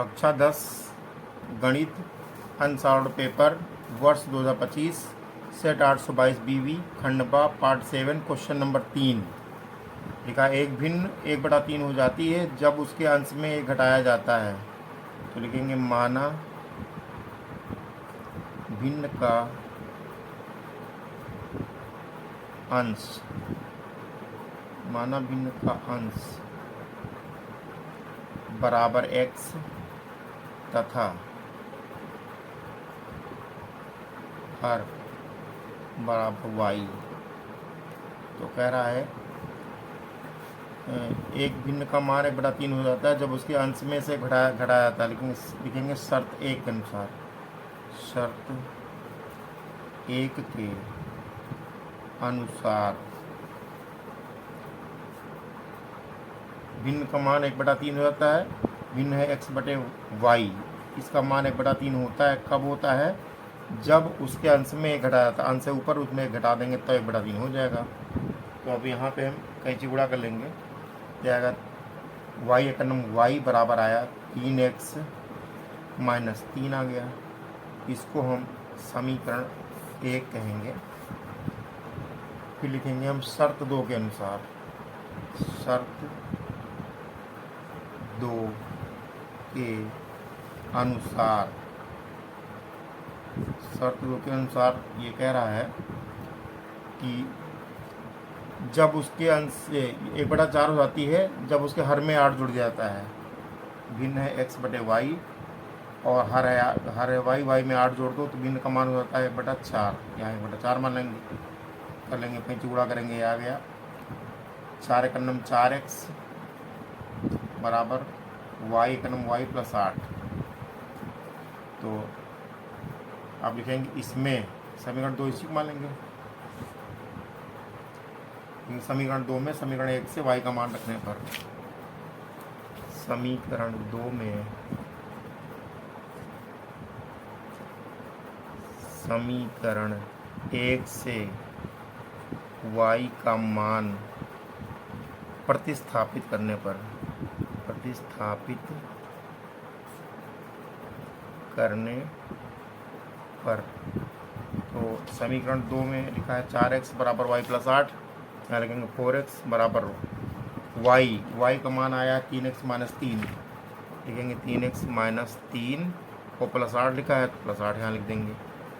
कक्षा 10 गणित unsolved paper वर्ष 2025 सेट 822 बीवी खंडवा पार्ट 7 क्वेश्चन नंबर 3 लिखा। एक भिन्न 1/3 हो जाती है जब उसके अंश में 1 घटाया जाता है। तो लिखेंगे माना भिन्न का अंश, माना भिन्न का अंश बराबर x तथा हर बराबर y। तो कह रहा है एक भिन्न का मान 1/3 हो जाता है जब उसके अंश में से घटाया जाता है। लिखेंगे शर्त 1 के अनुसार, शर्त 1 के अनुसार भिन्न का मान 1/3 हो जाता है। भिन्न है x/y, इसका मान 1/3 होता है। कब होता है? जब उसके अंश में 1 घटाया जाता है। अंश से ऊपर उसमें 1 घटा देंगे तो 1/3 हो जाएगा। तो अब यहाँ पे हम कैंची गुणा कर लेंगे, क्या आएगा? y एक नंबर y बराबर आया 3x माइनस 3 आ गया। इसको हम समीकरण 1 कहेंगे। फिर लिखेंगे हम शर्त 2 के अनुसार, शर्त 2 के अनुसार, शर्त 2 के अनुसार ये कह रहा है कि जब उसके अंश से 1/4 हो जाती है जब उसके हर में 8 जुड़ जाता है। भिन्न है x/y और हर है y में 8 जोड़ दो तो भिन्न का मान हो जाता है 1/4। यहाँ 1/4 मान लेंगे, कर लेंगे, पैंची गुणा करेंगे, ये आ गया 4 एक नम 4x बराबर y एक नम y प्लस 8। तो आप लिखेंगे इसमें समीकरण 2 इसी को मान लेंगे। समीकरण 2 में समीकरण 1 से y का मान रखने पर, समीकरण 2 में समीकरण 1 से y का मान प्रतिस्थापित करने पर, तो समीकरण 2 में लिखा है 4x बराबर y प्लस 8, यहाँ लिखेंगे 4x बराबर y का मान आया 3x माइनस 3, लिखेंगे 3x माइनस 3 को प्लस 8 लिखा है तो प्लस 8 यहाँ लिख देंगे।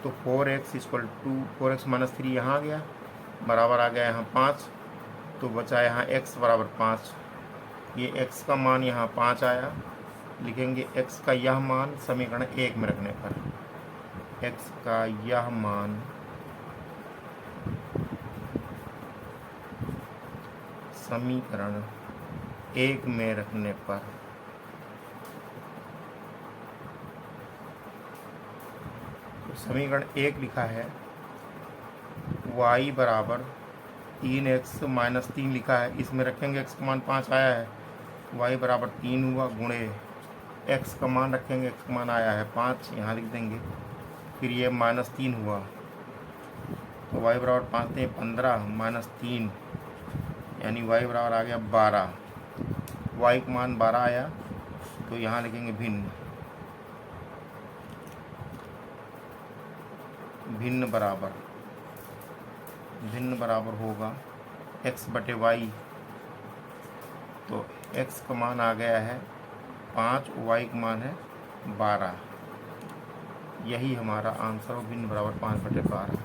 तो 4x equal to 4x minus 3 यहाँ आ गया, बराबर आ गया यहाँ 5, तो बचा यहाँ x बराबर 5। ये x का मान यहाँ 5 आया। लिखेंगे x का यह मान समीकरण 1 में रखने पर, x का यह मान समीकरण 1 में रखने पर तो समीकरण 1 लिखा है y बराबर 3x माइनस 3 लिखा है, इसमें रखेंगे x का मान 5 आया है, y बराबर 3 हुआ गुणे x का मान रखेंगे, x का मान आया है 5, यहाँ लिख देंगे। फिर ये माइनस 3 हुआ तो y बराबर 5 × 15 माइनस 3 यानी y बराबर आ गया 12। y का मान 12 आया तो यहाँ लिखेंगे भिन्न, भिन्न बराबर होगा x/y। तो x का मान आ गया है 5, y का मान है 12। यही हमारा आंसर हो, भिन्न बराबर 5/12।